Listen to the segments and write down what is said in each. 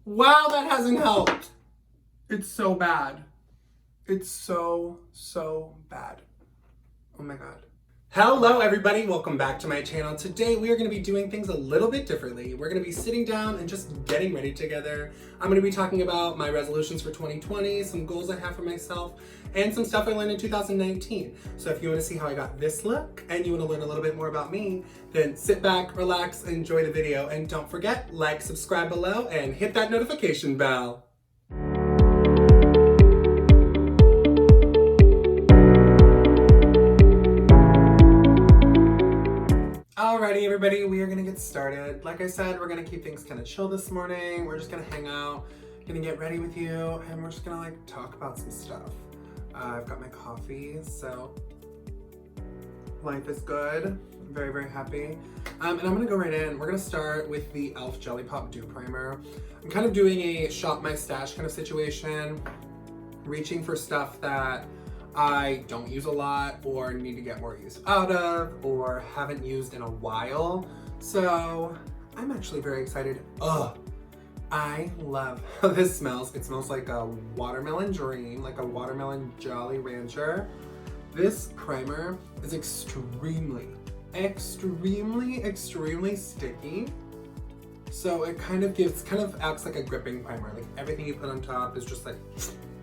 Wow, that hasn't helped. It's so bad. It's so bad. Oh my God. Hello everybody, welcome back to my channel. Today we are going to be doing things a little bit differently. We're going to be sitting down and just getting ready together. I'm going to be talking about my resolutions for 2020, some goals I have for myself, and some stuff I learned in 2019. So if you want to see how I got this look and you want to learn a little bit more about me, then sit back, relax, enjoy the video, and don't forget, like, subscribe below, and hit that notification bell. Alrighty everybody, we are gonna get started. Like I said, we're gonna keep things kind of chill this morning. We're just gonna hang out, gonna get ready with you, and we're just gonna like talk about some stuff. I've got my coffee, so life is good. I'm very happy. And I'm gonna go right in. We're gonna start with the e.l.f. Jelly Pop Dew Primer. I'm kind of doing a shop my stash kind of situation, reaching for stuff that I don't use a lot or need to get more use out of or haven't used in a while. So I'm actually very excited. I love how this smells. It smells like a watermelon dream, like a watermelon Jolly Rancher. This primer is extremely sticky. So it kind of acts like a gripping primer. Like everything you put on top is just like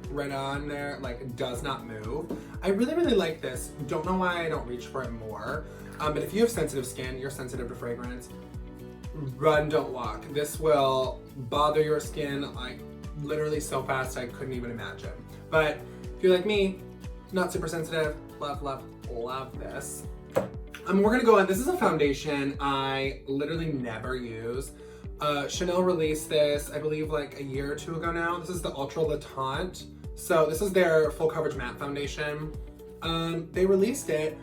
right on there, like it does not move. I really like this. Don't know why I don't reach for it more. But if you have sensitive skin, you're sensitive to fragrance, run, don't walk. This will bother your skin like literally so fast I couldn't even imagine. But if you're like me, not super sensitive, love this. We're gonna go on, this is a foundation I literally never use. Chanel released this, I believe like a year or two ago now. This is the Ultra Latente. So this is their full coverage matte foundation. They released it,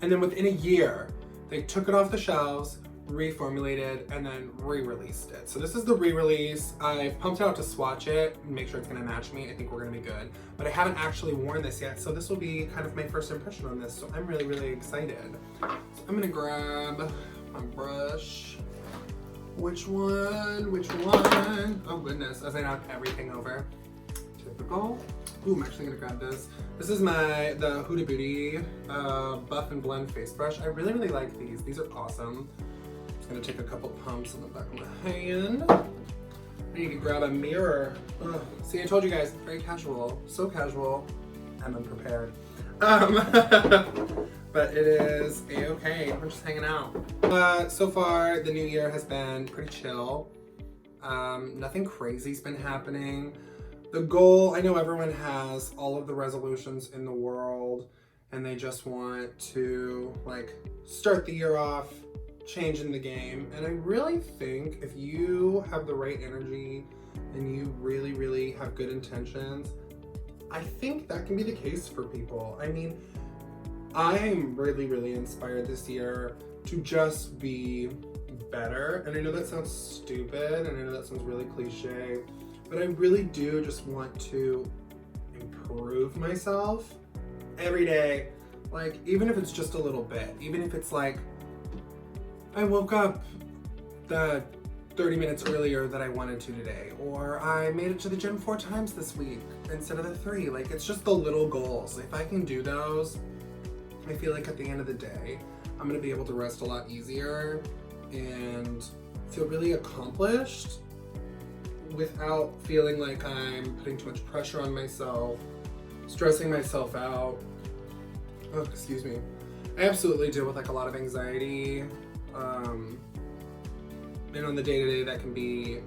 and then within a year, they took it off the shelves, reformulated, and then re-released it. So this is the re-release. I pumped it out to swatch it and make sure it's gonna match me. I think we're gonna be good. But I haven't actually worn this yet, so this will be kind of my first impression on this. So I'm really excited. So I'm gonna grab my brush. Which one? Oh goodness, as I knock everything over. Typical. Ooh, I'm actually gonna grab this. This is the Huda Beauty Buff and Blend face brush. I really like these. These are awesome. Just gonna take a couple pumps on the back of my hand. I need to grab a mirror. Ugh. See, I told you guys, very casual. So casual. I'm unprepared. But it is a-okay. We're just hanging out. So far, the new year has been pretty chill. Nothing crazy's been happening. The goal, I know everyone has all of the resolutions in the world and they just want to like start the year off changing the game. And I really think if you have the right energy and you really have good intentions, I think that can be the case for people. I mean, I'm really inspired this year to just be better. And I know that sounds stupid and I know that sounds really cliche, but I really do just want to improve myself every day. Like, even if it's just a little bit, even if it's like, I woke up the 30 minutes earlier that I wanted to today, or I made it to the gym 4 times this week instead of the 3. Like, it's just the little goals. If I can do those, I feel like at the end of the day, I'm gonna be able to rest a lot easier and feel really accomplished without feeling like I'm putting too much pressure on myself, stressing myself out. Oh, excuse me. I absolutely deal with like a lot of anxiety. And on the day-to-day that can be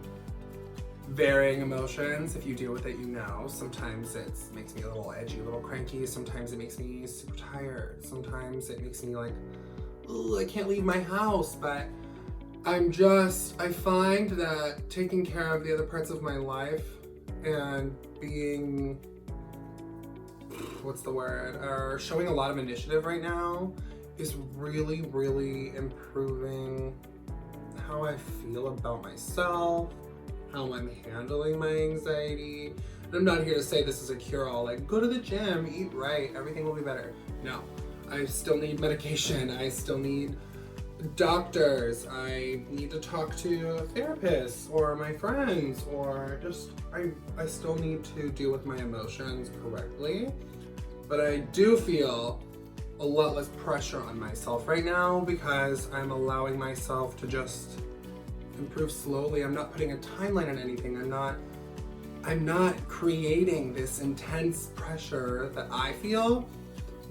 varying emotions. If you deal with it, you know. Sometimes it makes me a little edgy, a little cranky. Sometimes it makes me super tired. Sometimes it makes me like, oh, I can't leave my house. But I find that taking care of the other parts of my life and being, what's the word, or showing a lot of initiative right now is really improving how I feel about myself, how I'm handling my anxiety. And I'm not here to say this is a cure-all, like go to the gym, eat right, everything will be better. No, I still need medication. I still need doctors, I need to talk to therapists or my friends, or just, I still need to deal with my emotions correctly. But I do feel a lot less pressure on myself right now because I'm allowing myself to just improve slowly. I'm not putting a timeline on anything. I'm not creating this intense pressure that I feel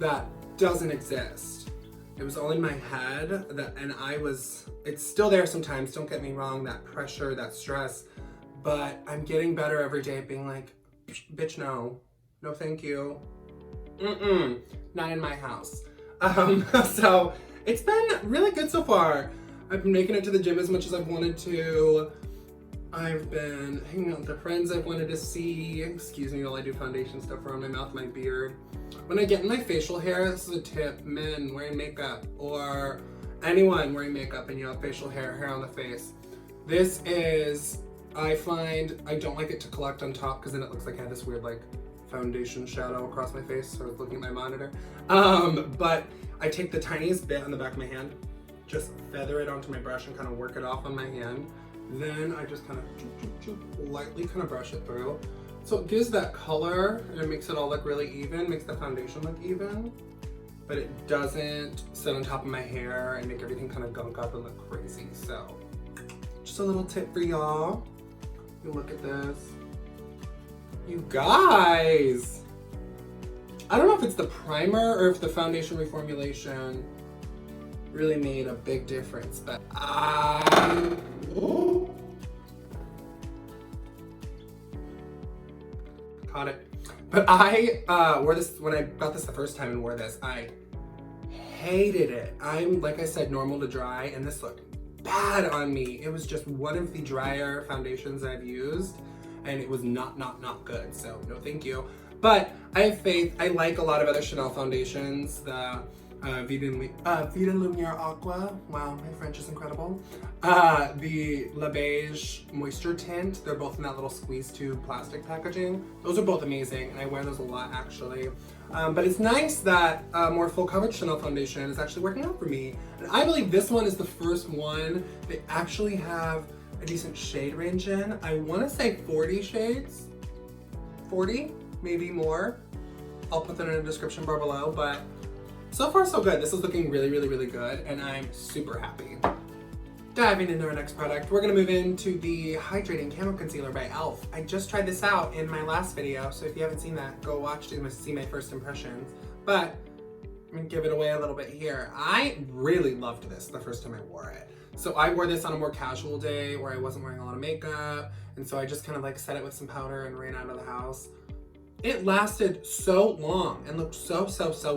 that doesn't exist. It was all in my head and it's still there sometimes, don't get me wrong, that pressure, that stress, but I'm getting better every day at being like, bitch, no thank you. Not in my house. So it's been really good so far. I've been making it to the gym as much as I've wanted to. I've been hanging out with the friends I've wanted to see. Excuse me while I do foundation stuff around my mouth, my beard. When I get in my facial hair, this is a tip, men wearing makeup or anyone wearing makeup and you have facial hair on the face. This is, I find, I don't like it to collect on top because then it looks like I have this weird like foundation shadow across my face, so I was looking at my monitor. But I take the tiniest bit on the back of my hand, just feather it onto my brush and kind of work it off on my hand. Then I just kind of lightly kind of brush it through. So it gives that color and it makes it all look really even, makes the foundation look even, but it doesn't sit on top of my hair and make everything kind of gunk up and look crazy. So just a little tip for y'all. You look at this. You guys, I don't know if it's the primer or if the foundation reformulation really made a big difference, but caught it. But I wore this, when I got this the first time and wore this, I hated it. I'm, like I said, normal to dry, and this looked bad on me. It was just one of the drier foundations I've used, and it was not good, so no thank you. But I have faith. I like a lot of other Chanel foundations. The Vida Lumiere Aqua, wow, my French is incredible. The La Beige Moisture Tint, they're both in that little squeeze tube plastic packaging. Those are both amazing, and I wear those a lot actually. But it's nice that more full coverage Chanel foundation is actually working out for me. And I believe this one is the first one they actually have a decent shade range in. I want to say 40 shades, 40, maybe more. I'll put that in the description bar below, but so far so good. This is looking really good, and I'm super happy. Diving into our next product, we're gonna move into the Hydrating Camo Concealer by e.l.f. I just tried this out in my last video, so if you haven't seen that, go watch to see my first impressions. But I'm gonna give it away a little bit here. I really loved this the first time I wore it. So I wore this on a more casual day where I wasn't wearing a lot of makeup, and so I just kind of like set it with some powder and ran out of the house. It lasted so long and looked so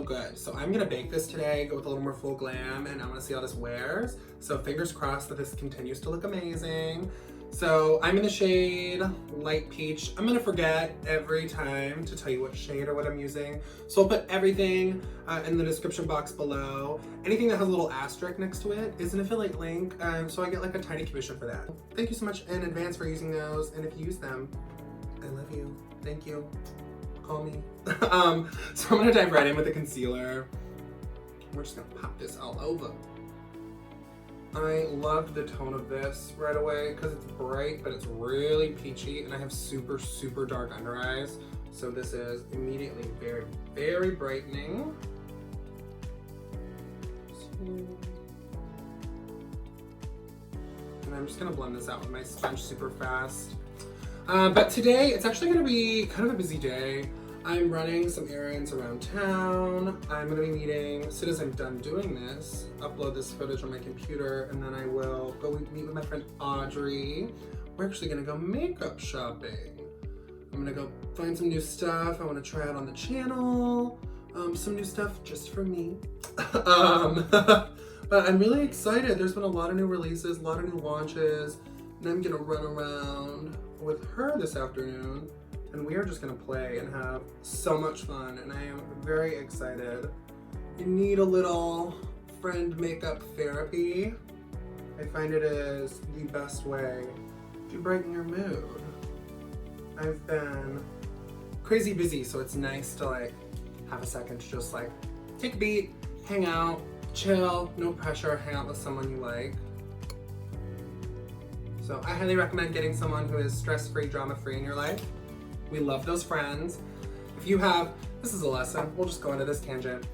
good. So I'm gonna bake this today, go with a little more full glam, and I'm gonna see how this wears. So fingers crossed that this continues to look amazing. So I'm in the shade Light Peach. I'm gonna forget every time to tell you what shade or what I'm using. So I'll put everything in the description box below. Anything that has a little asterisk next to it is an affiliate link, so I get like a tiny commission for that. Thank you so much in advance for using those, and if you use them, I love you. Thank you. Call me. So I'm gonna dive right in with the concealer. We're just gonna pop this all over. I loved the tone of this right away because it's bright, but it's really peachy, and I have super dark under eyes. So this is immediately very brightening. And I'm just gonna blend this out with my sponge super fast. But today, it's actually gonna be kind of a busy day. I'm running some errands around town. I'm gonna be meeting, as soon as I'm done doing this, upload this footage on my computer, and then I will go meet with my friend Audrey. We're actually gonna go makeup shopping. I'm gonna go find some new stuff I wanna try out on the channel. Some new stuff just for me. But I'm really excited. There's been a lot of new releases, a lot of new launches, and I'm gonna run around with her this afternoon, and we are just gonna play and have so much fun, and I am very excited. You need a little friend makeup therapy. I find it is the best way to brighten your mood. I've been crazy busy, so it's nice to like have a second to just like take a beat, hang out, chill, no pressure, hang out with someone you like. So I highly recommend getting someone who is stress-free, drama-free in your life. We love those friends. If you have, this is a lesson, we'll just go into this tangent.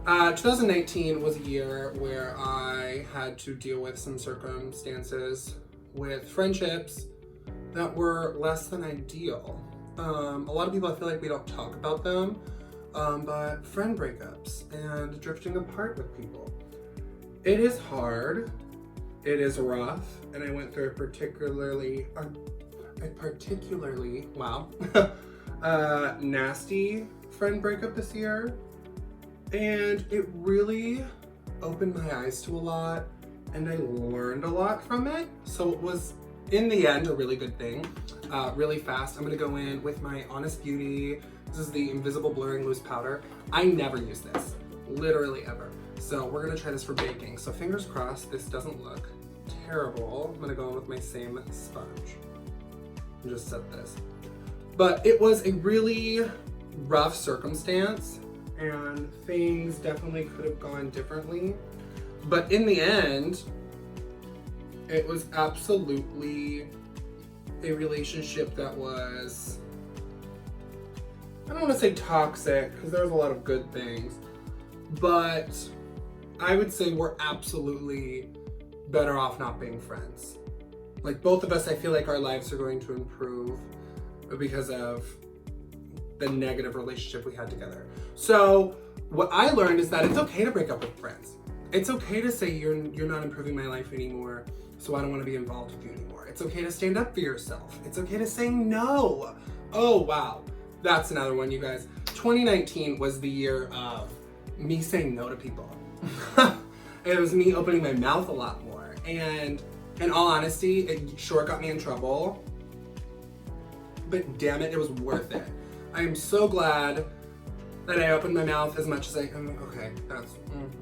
2019 was a year where I had to deal with some circumstances with friendships that were less than ideal. A lot of people, I feel like we don't talk about them, but friend breakups and drifting apart with people. It is hard, it is rough, and I went through a particularly, wow, nasty friend breakup this year. And it really opened my eyes to a lot, and I learned a lot from it. So it was, in the end, a really good thing. Really fast, I'm gonna go in with my Honest Beauty. This is the Invisible Blurring Loose Powder. I never use this, literally ever. So we're gonna try this for baking. So fingers crossed, this doesn't look terrible. I'm gonna go in with my same sponge and just set this. But it was a really rough circumstance, and things definitely could have gone differently. But in the end, it was absolutely a relationship that was, I don't want to say toxic, because there's a lot of good things, but I would say we're absolutely better off not being friends. Like, both of us, I feel like our lives are going to improve because of the negative relationship we had together. So what I learned is that it's okay to break up with friends. It's okay to say you're not improving my life anymore, so I don't want to be involved with you anymore. It's okay to stand up for yourself. It's okay to say no. Oh wow, that's another one, you guys. 2019 was the year of me saying no to people. It was me opening my mouth a lot more, and in all honesty, it sure got me in trouble, but damn it, it was worth it. I am so glad that I opened my mouth as much as I can. Okay,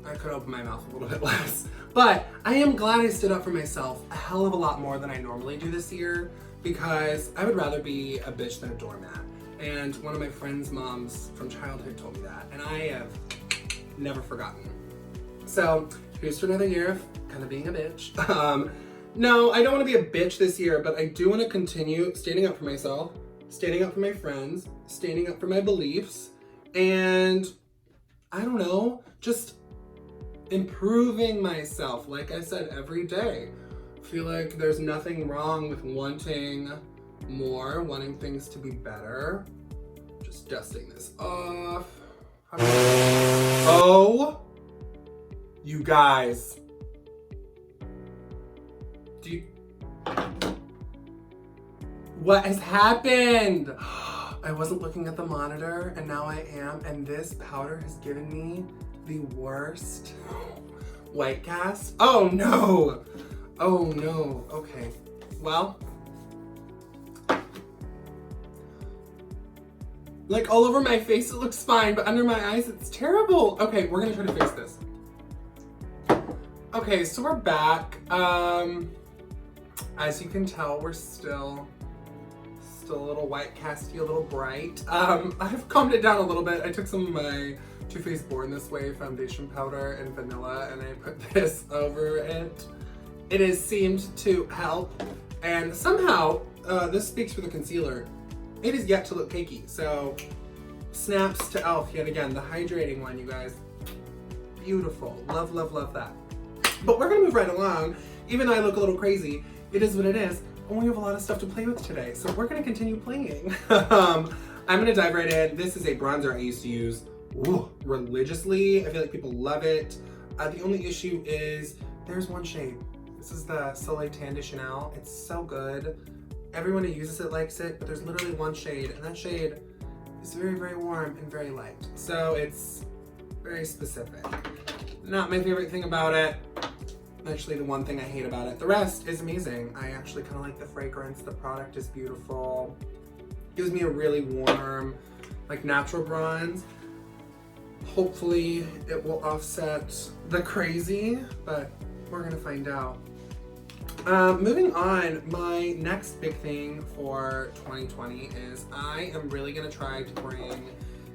I could open my mouth a little bit less. But I am glad I stood up for myself a hell of a lot more than I normally do this year, because I would rather be a bitch than a doormat. And one of my friend's moms from childhood told me that, and I have never forgotten. So here's to another year of kind of being a bitch. No, I don't want to be a bitch this year, but I do want to continue standing up for myself, standing up for my friends, standing up for my beliefs, and I don't know, just improving myself, like I said, every day. I feel like there's nothing wrong with wanting more, wanting things to be better. Just dusting this off. Oh, you guys. What has happened? I wasn't looking at the monitor, and now I am, and this powder has given me the worst white cast. Oh no! Oh no, okay. Well, like all over my face it looks fine, but under my eyes it's terrible. Okay, we're gonna try to fix this. Okay, so we're back. As you can tell, we're still a little white casty, a little bright. I've calmed it down a little bit. I took some of my Too Faced Born This Way foundation powder and vanilla, and I put this over it. It has seemed to help, and somehow, this speaks for the concealer, it is yet to look cakey. So, snaps to e.l.f. yet again, the hydrating one, you guys. Beautiful. Love, love, love that. But we're gonna move right along. Even though I look a little crazy, it is what it is. And we have a lot of stuff to play with today, so we're gonna continue playing. I'm gonna dive right in. This is a bronzer I used to use religiously. I feel like people love it. The only issue is there's one shade. This is the Soleil Tan de Chanel. It's so good. Everyone who uses it likes it, but there's literally one shade, and that shade is very, very warm and very light. So it's very specific. Not my favorite thing about it. Actually, the one thing I hate about it. The rest is amazing. I actually kind of like the fragrance. The product is beautiful. Gives me a really warm, like natural bronze. Hopefully it will offset the crazy, but we're gonna find out. Moving on, my next big thing for 2020 is I am really gonna try to bring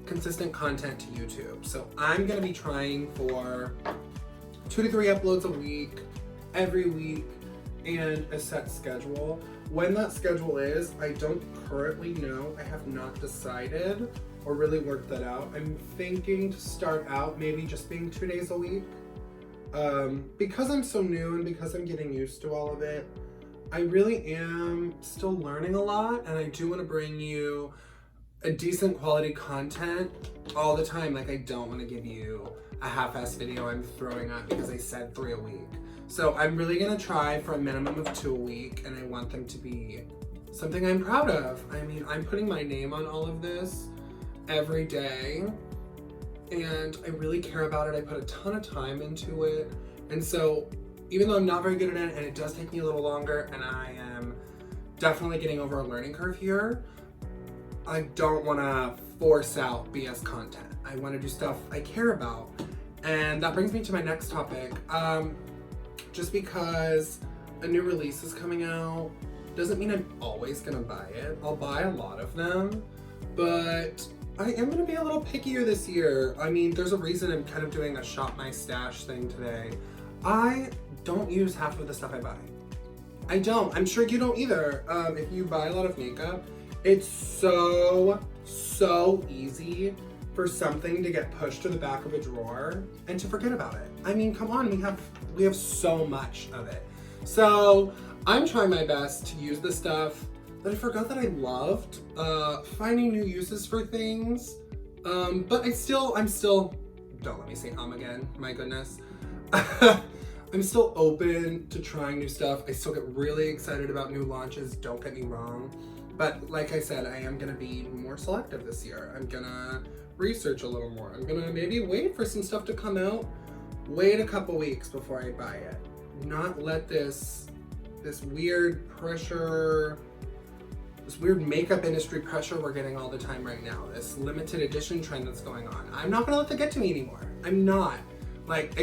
consistent content to YouTube. So I'm gonna be trying for 2 to 3 uploads a week, every week, and a set schedule. When that schedule is, I don't currently know. I have not decided or really worked that out. I'm thinking to start out maybe just being 2 days a week. Because I'm so new and because I'm getting used to all of it, I really am still learning a lot, and I do want to bring you a decent quality content all the time. Like, I don't want to give you a half-ass video I'm throwing up because I said 3 a week. So I'm really gonna try for a minimum of 2 a week, and I want them to be something I'm proud of. I mean, I'm putting my name on all of this every day, and I really care about it. I put a ton of time into it, and so even though I'm not very good at it and it does take me a little longer, and I am definitely getting over a learning curve here, I don't want to force out BS content. I want to do stuff I care about. And that brings me to my next topic. Just because a new release is coming out doesn't mean I'm always gonna buy it. I'll buy a lot of them, but I am gonna be a little pickier this year. I mean, there's a reason I'm kind of doing a shop my stash thing today. I don't use half of the stuff I buy. I don't. I'm sure you don't either. If you buy a lot of makeup, it's so easy for something to get pushed to the back of a drawer and to forget about it. I mean, come on, we have so much of it. So I'm trying my best to use the stuff that I forgot that I loved, finding new uses for things, but I'm still, don't let me say again, my goodness. I'm still open to trying new stuff. I still get really excited about new launches, don't get me wrong. But like I said, I am gonna be more selective this year. I'm gonna research a little more. I'm gonna maybe wait for some stuff to come out, wait a couple weeks before I buy it. Not let this weird pressure, this weird makeup industry pressure we're getting all the time right now, this limited edition trend that's going on. I'm not gonna let that get to me anymore. I'm not. Like,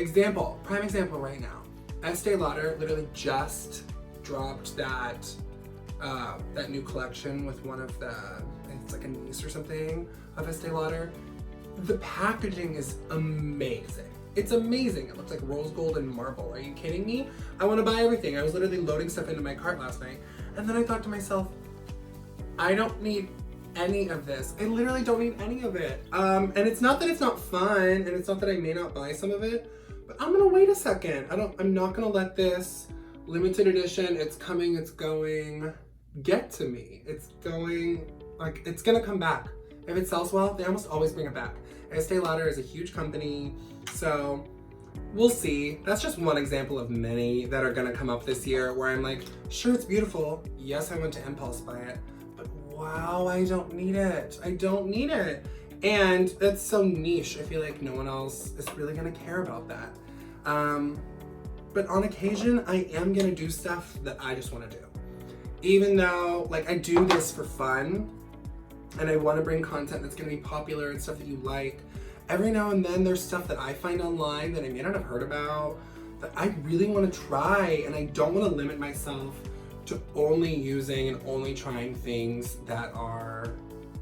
prime example right now. Estee Lauder literally just dropped that new collection with one of the, it's like a niece or something of Estee Lauder. The packaging is amazing. It's amazing. It looks like rose gold and marble. Are you kidding me? I want to buy everything. I was literally loading stuff into my cart last night, and then I thought to myself, I don't need any of this. I literally don't need any of it. And it's not that it's not fun, and it's not that I may not buy some of it, but I'm gonna wait a second. I'm not gonna let this limited edition, it's coming, it's going, get to me. It's gonna come back. If it sells well, they almost always bring it back. Estee Lauder is a huge company, so we'll see. That's just one example of many that are gonna come up this year where I'm like, sure, it's beautiful. Yes, I went to impulse buy it, but wow, I don't need it. I don't need it. And that's so niche. I feel like no one else is really gonna care about that. But on occasion, I am gonna do stuff that I just wanna do. Even though, like, I do this for fun, and I wanna bring content that's gonna be popular and stuff that you like, every now and then there's stuff that I find online that I may not have heard about that I really wanna try, and I don't wanna limit myself to only using and only trying things that are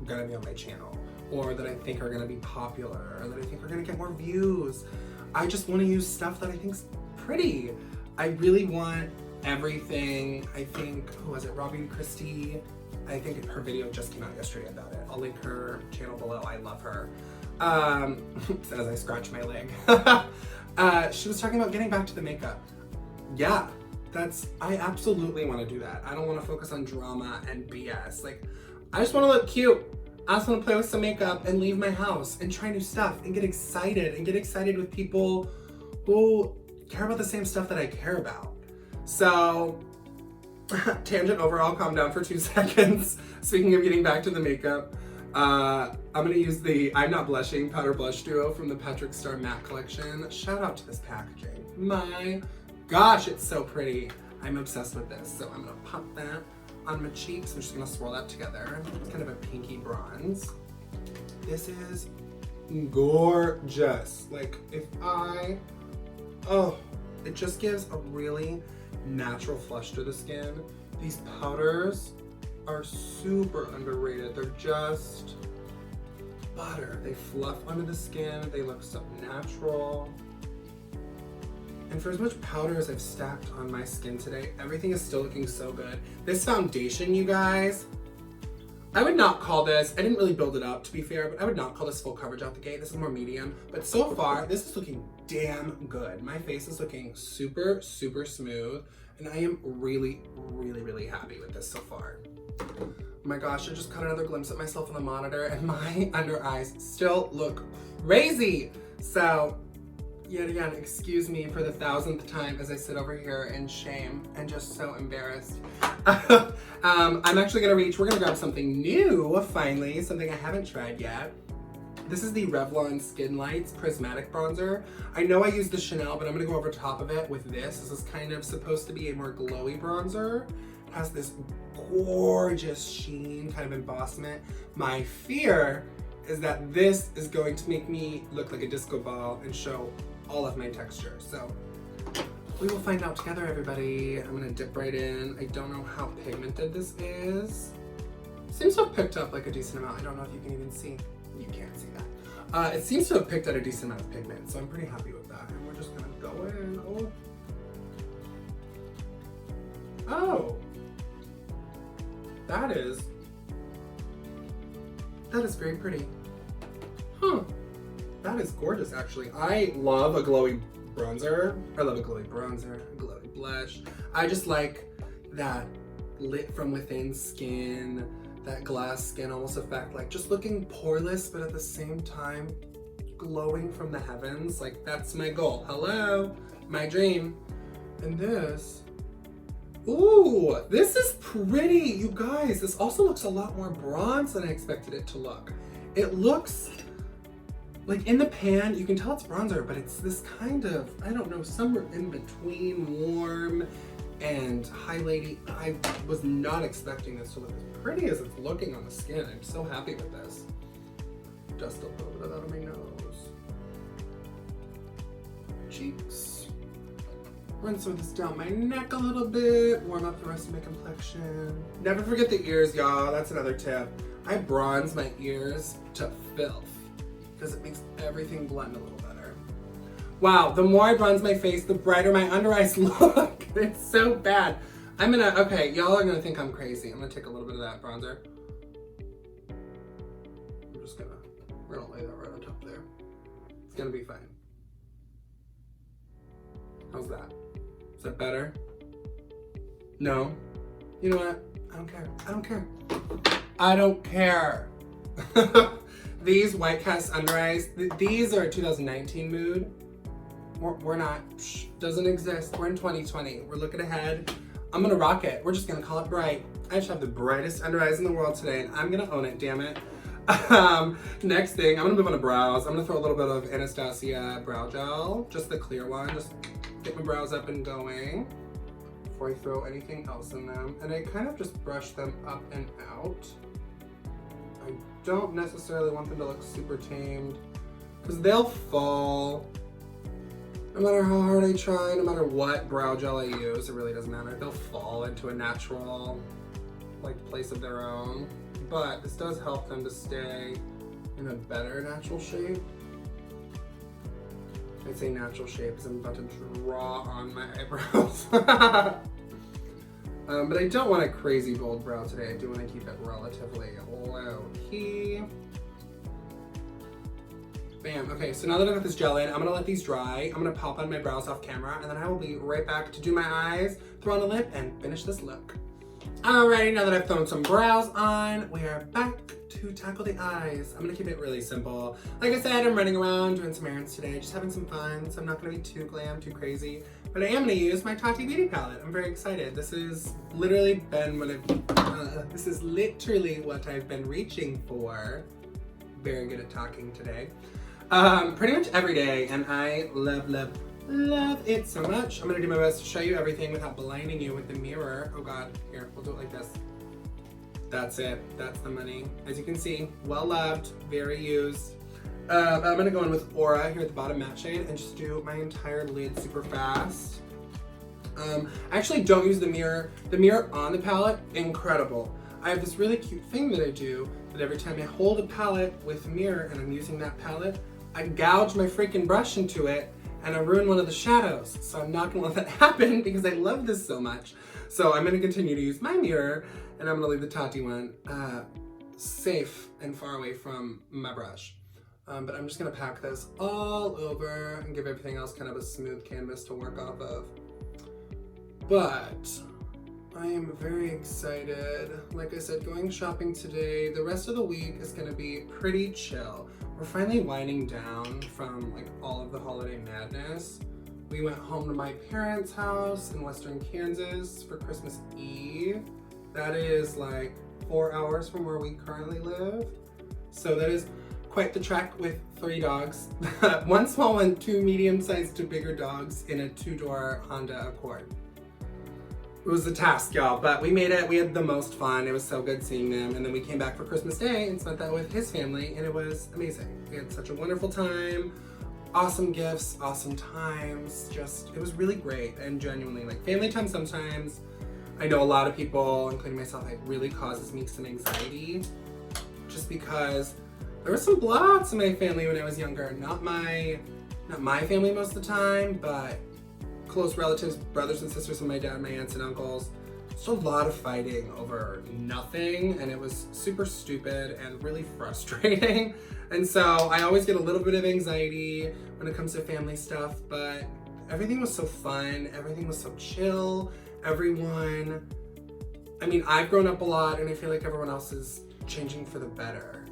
gonna be on my channel, or that I think are gonna be popular, or that I think are gonna get more views. I just wanna use stuff that I think's pretty. I really want everything. I think, who was it, RawBeautyKristi? I think her video just came out yesterday about it. I'll link her channel below. I love her. As I scratch my leg. She was talking about getting back to the makeup. Yeah, I absolutely want to do that. I don't want to focus on drama and BS. Like, I just want to look cute. I just want to play with some makeup and leave my house and try new stuff and get excited with people who care about the same stuff that I care about. So, tangent over, I'll calm down for 2 seconds. Speaking of getting back to the makeup, I'm gonna use the I'm Not Blushing Powder Blush Duo from the Patrick Star Matte Collection. Shout out to this packaging. My gosh, it's so pretty. I'm obsessed with this. So I'm gonna pop that on my cheeks. I'm just gonna swirl that together. It's kind of a pinky bronze. This is gorgeous. Like, it just gives a really natural flush to the skin. These powders are super underrated. They're just butter. They fluff under the skin. They look so natural. And for as much powder as I've stacked on my skin today, everything is still looking so good. This foundation, you guys, I would not call this, I didn't really build it up to be fair, but I would not call this full coverage out the gate. This is more medium. But so far, this is looking damn good. My face is looking super, super smooth. And I am really, really, really happy with this so far. Oh my gosh, I just caught another glimpse at myself on the monitor and my under eyes still look crazy. So, yet again, excuse me for the 1000th time as I sit over here in shame and just so embarrassed. I'm actually we're gonna grab something new, finally, something I haven't tried yet. This is the Revlon Skin Lights Prismatic Bronzer. I know I used the Chanel, but I'm gonna go over top of it with this. This is kind of supposed to be a more glowy bronzer. It has this gorgeous sheen, kind of embossment. My fear is that this is going to make me look like a disco ball and show all of my texture. So we will find out together, everybody. I'm gonna dip right in. I don't know how pigmented this is. Seems to have picked up like a decent amount. I don't know if you can even see. You can't see that. It seems to have picked up a decent amount of pigment, so I'm pretty happy with that. And we're just gonna go in. Oh. That is very pretty. Huh. That is gorgeous, actually. I love a glowy bronzer. I love a glowy bronzer, a glowy blush. I just like that lit from within skin, that glass skin almost effect, like just looking poreless, but at the same time, glowing from the heavens. Like, that's my goal. Hello, my dream. And this, ooh, this is pretty, you guys. This also looks a lot more bronze than I expected it to look. It looks like in the pan, you can tell it's bronzer, but it's this kind of, I don't know, somewhere in between warm and highlighty. I was not expecting this to look as pretty as it's looking on the skin. I'm so happy with this. Dust a little bit of that on my nose. Cheeks. Run some of this down my neck a little bit. Warm up the rest of my complexion. Never forget the ears, y'all. That's another tip. I bronze my ears to filth because it makes everything blend a little better. Wow, the more I bronze my face, the brighter my under eyes look. It's so bad. Okay, y'all are gonna think I'm crazy. I'm gonna take a little bit of that bronzer. We're gonna lay that right on top there. It's gonna be fine. How's that? Is that better? No? You know what? I don't care. I don't care. I don't care. These White Cast under eyes, these are 2019 mood. We're not, doesn't exist. We're in 2020. We're looking ahead. I'm gonna rock it. We're just gonna call it bright. I just have the brightest under eyes in the world today, and I'm gonna own it, damn it. Next thing, I'm gonna move on to brows. I'm gonna throw a little bit of Anastasia brow gel, just the clear one, just get my brows up and going before I throw anything else in them. And I kind of just brush them up and out. I don't necessarily want them to look super tamed because they'll fall. No matter how hard I try, no matter what brow gel I use, it really doesn't matter. They'll fall into a natural place of their own. But this does help them to stay in a better natural shape. I say natural shape because I'm about to draw on my eyebrows. But I don't want a crazy bold brow today. I do want to keep it relatively low key. Bam. Okay, so now that I got this gel in, I'm gonna let these dry. I'm gonna pop on my brows off camera, and then I will be right back to do my eyes, throw on a lip, and finish this look. Alrighty, now that I've thrown some brows on, we are back to tackle the eyes. I'm gonna keep it really simple. Like I said, I'm running around doing some errands today, just having some fun, so I'm not gonna be too glam, too crazy. But I am gonna use my Tati Beauty palette. I'm very excited. This has literally been what I've been reaching for. Very good at talking today. Pretty much every day, and I love it so much. I'm gonna do my best to show you everything without blinding you with the mirror. Oh God, here, we'll do it like this. That's it, that's the money. As you can see, well loved, very used. I'm gonna go in with Aura here at the bottom matte shade and just do my entire lid super fast. I actually don't use the mirror. The mirror on the palette, incredible. I have this really cute thing that I do that every time I hold a palette with a mirror and I'm using that palette, I gouge my freaking brush into it and I ruined one of the shadows. So I'm not gonna let that happen because I love this so much. So I'm gonna continue to use my mirror, and I'm gonna leave the Tati one safe and far away from my brush. But I'm just gonna pack this all over and give everything else kind of a smooth canvas to work off of. But I am very excited. Like I said, going shopping today. The rest of the week is gonna be pretty chill. We're finally winding down from like all of the holiday madness. We went home to my parents' house in Western Kansas for Christmas Eve. That is like 4 hours from where we currently live. So that is quite the trek with 3 dogs. 1 small one, 2 medium-sized to bigger dogs in a 2-door Honda Accord. It was a task, y'all, but we made it. We had the most fun. It was so good seeing them. And then we came back for Christmas Day and spent that with his family, and it was amazing. We had such a wonderful time. Awesome gifts, awesome times. Just, it was really great. And genuinely, like, family time sometimes, I know a lot of people, including myself, it really causes me some anxiety. Just because there were some blowouts in my family when I was younger. Not my family most of the time, but close relatives, brothers and sisters of my dad, my aunts and uncles. Just a lot of fighting over nothing, and it was super stupid and really frustrating. And so I always get a little bit of anxiety when it comes to family stuff, but everything was so fun, everything was so chill, everyone, I mean, I've grown up a lot and I feel like everyone else is changing for the better.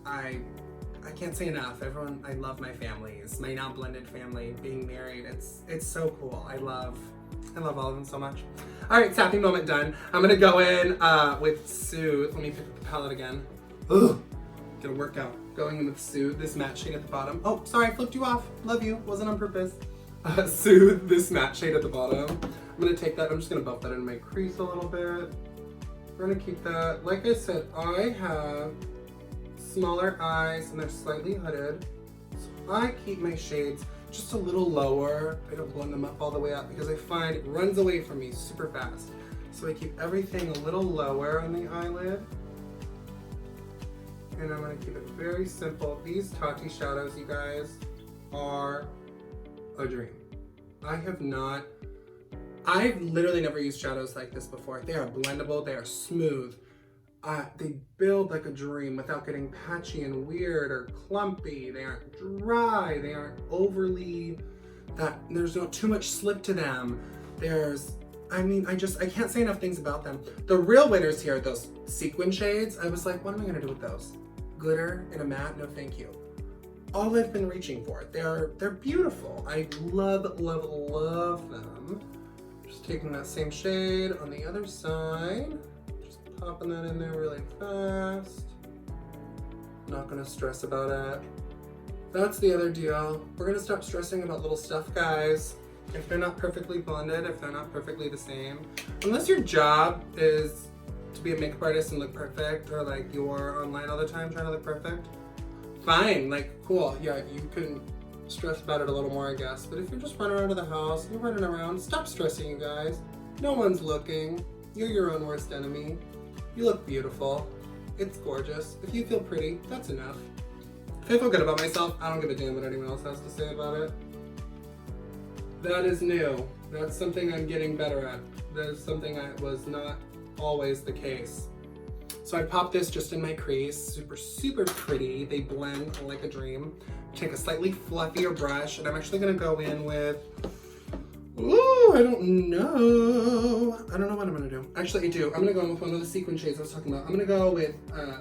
I can't say enough. Everyone, I love my families, my now blended family, being married. It's so cool. I love all of them so much. All right, sappy moment done. I'm gonna go in with Soothe. Let me pick up the palette again. Ugh, get a workout. Going in with Soothe, this matte shade at the bottom. Oh, sorry, I flipped you off. Love you, wasn't on purpose. Soothe, this matte shade at the bottom. I'm gonna take that, I'm just gonna buff that in my crease a little bit. We're gonna keep that. Like I said, I have smaller eyes and they're slightly hooded. So I keep my shades just a little lower. I don't blend them up all the way up because I find it runs away from me super fast. So I keep everything a little lower on the eyelid. And I'm gonna keep it very simple. These Tati shadows, you guys, are a dream. I've literally never used shadows like this before. They are blendable, they are smooth. They build like a dream without getting patchy and weird or clumpy. They aren't dry, they aren't overly, there's not too much slip to them. I can't say enough things about them. The real winners here are those sequin shades. I was like, what am I gonna do with those? Glitter in a matte? No, thank you. All I've been reaching for. They're beautiful. I love, love, love them. Just taking that same shade on the other side. Just popping that in there really fast. Not gonna stress about it. That's the other deal. We're gonna stop stressing about little stuff, guys. If they're not perfectly blended, if they're not perfectly the same. Unless your job is to be a makeup artist and look perfect, or like you're online all the time trying to look perfect, fine, like cool, yeah, you can stress about it a little more, I guess. But if you're just running around to the house, you're running around, stop stressing, you guys. No one's looking. You're your own worst enemy. You look beautiful. It's gorgeous. If you feel pretty, that's enough. If I feel good about myself, I don't give a damn what anyone else has to say about it. That is new. That's something I'm getting better at. That is something that was not always the case. So I popped this just in my crease, super, super pretty. They blend like a dream. Take a slightly fluffier brush, and I'm actually gonna go in with, ooh, I don't know what I'm gonna do. Actually, I do. I'm gonna go in with one of the sequin shades I was talking about. I'm gonna go with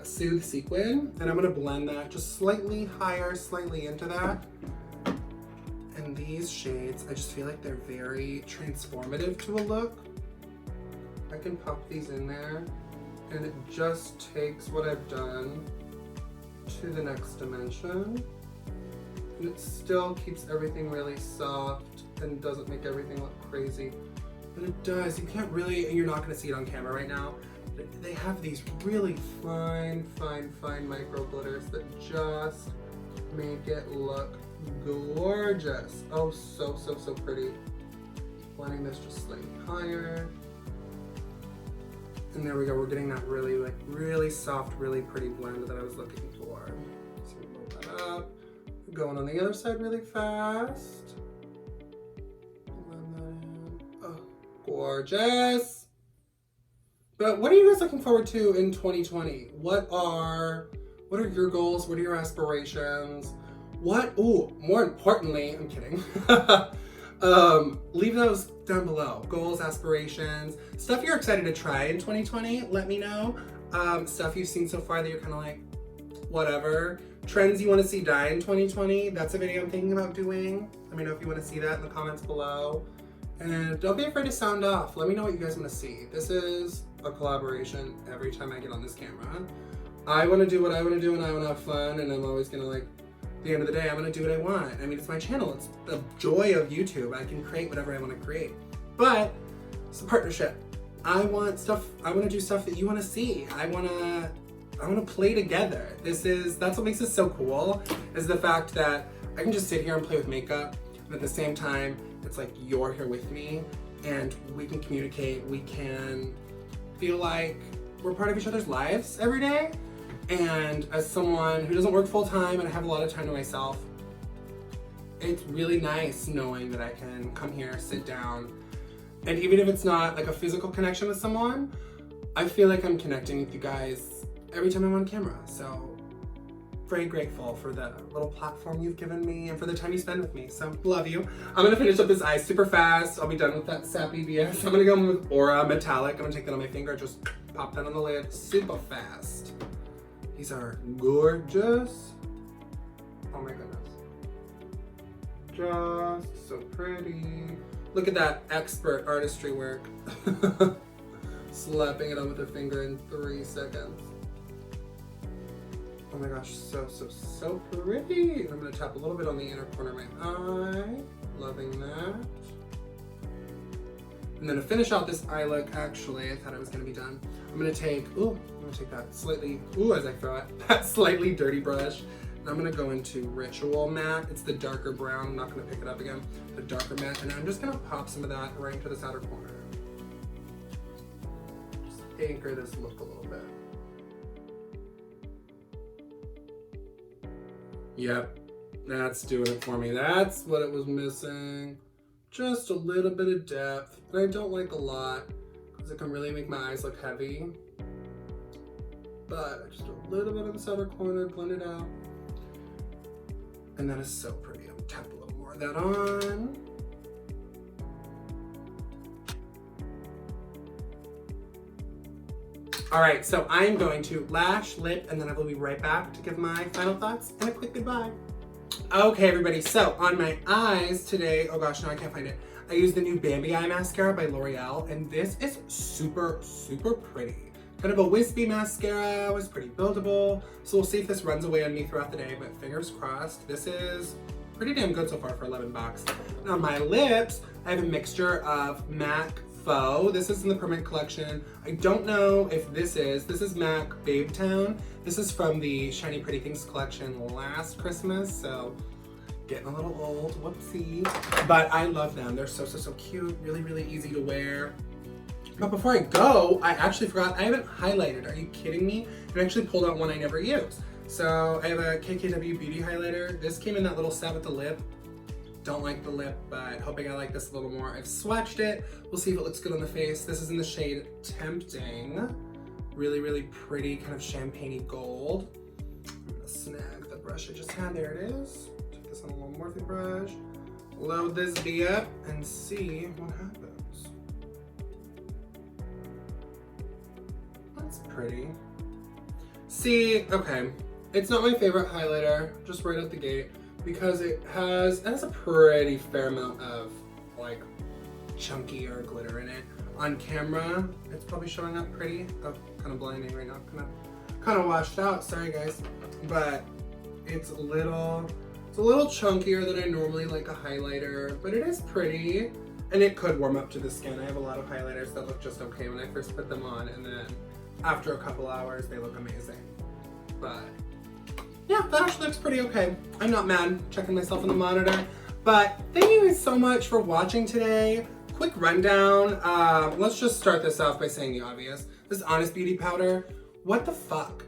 Soothe Sequin, and I'm gonna blend that just slightly higher, slightly into that. And these shades, I just feel like they're very transformative to a look. I can pop these in there, and it just takes what I've done to the next dimension. And it still keeps everything really soft and doesn't make everything look crazy. But it does. You can't really, and you're not gonna see it on camera right now, but they have these really fine, fine, fine micro glitters that just make it look gorgeous. Oh, so, so, so pretty. Blending this just slightly higher. And there we go, we're getting that really, like, really soft, really pretty blend that I was looking for. So we move that up. Going on the other side really fast. gorgeous. But what are you guys looking forward to in 2020? What are your goals? What are your aspirations? More importantly, I'm kidding. Leave those down below. Goals, aspirations, stuff you're excited to try in 2020, let me know. Stuff you've seen so far that you're kind of like, whatever. Trends you want to see die in 2020, that's a video I'm thinking about doing. Let me know if you want to see that in the comments below. And don't be afraid to sound off. Let me know what you guys want to see. This is a collaboration every time I get on this camera. I want to do what I want to do and I want to have fun, and I'm always going to like, at the end of the day, I'm gonna do what I want. I mean, it's my channel. It's the joy of YouTube. I can create whatever I want to create. But it's a partnership. I want to do stuff that you want to see. I want to play together. That's what makes this so cool, is the fact that I can just sit here and play with makeup, and at the same time, it's like you're here with me, and we can communicate. We can feel like we're part of each other's lives every day. And as someone who doesn't work full time and I have a lot of time to myself, it's really nice knowing that I can come here, sit down, and even if it's not like a physical connection with someone, I feel like I'm connecting with you guys every time I'm on camera. So very grateful for the little platform you've given me and for the time you spend with me. So love you. I'm gonna finish up this eye super fast. I'll be done with that sappy BS. I'm gonna go with Aura Metallic. I'm gonna take that on my finger, just pop that on the lid super fast. These are gorgeous. Oh my goodness. Just so pretty. Look at that expert artistry work. Slapping it on with a finger in 3 seconds. Oh my gosh, so pretty. I'm gonna tap a little bit on the inner corner of my eye. Loving that. And then to finish out this eye look, actually, I thought I was gonna be done. I'm gonna take that slightly, as I throw it, that slightly dirty brush. And I'm gonna go into Ritual Matte. It's the darker brown. I'm not gonna pick it up again. The darker matte, and I'm just gonna pop some of that right into this outer corner. Just anchor this look a little bit. Yep, that's doing it for me. That's what it was missing. Just a little bit of depth, and I don't like a lot because it can really make my eyes look heavy. But just a little bit on this outer corner, blend it out. And that is so pretty. I'm gonna tap a little more of that on. All right, so I'm going to lash, lip, and then I will be right back to give my final thoughts and a quick goodbye. Okay, everybody, so on my eyes today, oh gosh, no, I can't find it. I used the new Bambi Eye Mascara by L'Oreal, and this is super pretty. Kind of a wispy mascara, was pretty buildable. So we'll see if this runs away on me throughout the day, but fingers crossed. This is pretty damn good so far for 11 bucks. Now my lips, I have a mixture of MAC Faux. This is in the Permanent Collection. I don't know if this is MAC Babe Town. This is from the Shiny Pretty Things collection last Christmas, so getting a little old, whoopsie. But I love them. They're so cute, really easy to wear. But before I go, I actually forgot, I haven't highlighted. Are you kidding me? I actually pulled out one I never use. So I have a KKW Beauty highlighter. This came in that little set with the lip. Don't like the lip, but hoping I like this a little more. I've swatched it. We'll see if it looks good on the face. This is in the shade Tempting. Really pretty, kind of champagne-y gold. I'm gonna snag the brush I just had. There it is. Take this on a little Morphe brush. Load this B up and see what happens. That's pretty. See, okay. It's not my favorite highlighter, just right out the gate, because it has a pretty fair amount of like chunky or glitter in it. On camera, it's probably showing up pretty. Oh, kind of blinding right now. Kind of washed out. Sorry guys, but it's a little chunkier than I normally like a highlighter, but it is pretty, and it could warm up to the skin. I have a lot of highlighters that look just okay when I first put them on, and then after a couple hours, they look amazing. But yeah, that actually looks pretty okay. I'm not mad, checking myself in the monitor. But thank you guys so much for watching today. Quick rundown. Let's just start this off by saying the obvious. This is Honest Beauty powder. What the fuck?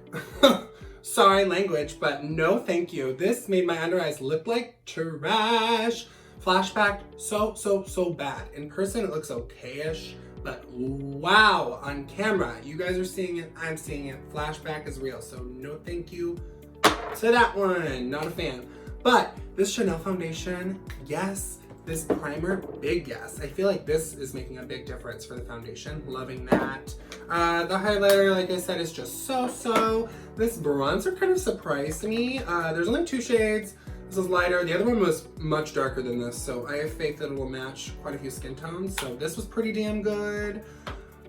Sorry language, but no thank you. This made my under eyes look like trash. Flashback, so bad. In person, it looks okay-ish, but wow, on camera, you guys are seeing it, I'm seeing it. Flashback is real, so no thank you to that one. Not a fan. But this Chanel foundation, yes. This primer, big yes. I feel like this is making a big difference for the foundation. Loving that. The highlighter, like I said, is just so. This bronzer kind of surprised me. There's only 2 shades. This is lighter. The other one was much darker than this, so I have faith that it will match quite a few skin tones. So this was pretty damn good.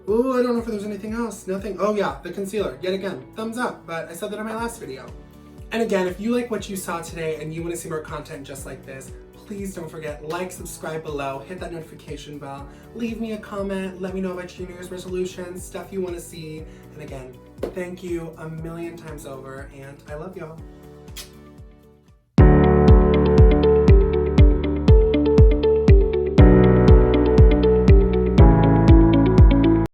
Ooh, I don't know if there's anything else. Nothing. Oh yeah, the concealer. Yet again, thumbs up, but I said that in my last video. And again, if you like what you saw today and you want to see more content just like this, please don't forget, like, subscribe below, hit that notification bell, leave me a comment, let me know about your New Year's resolutions, stuff you want to see. And again, thank you a million times over, and I love y'all.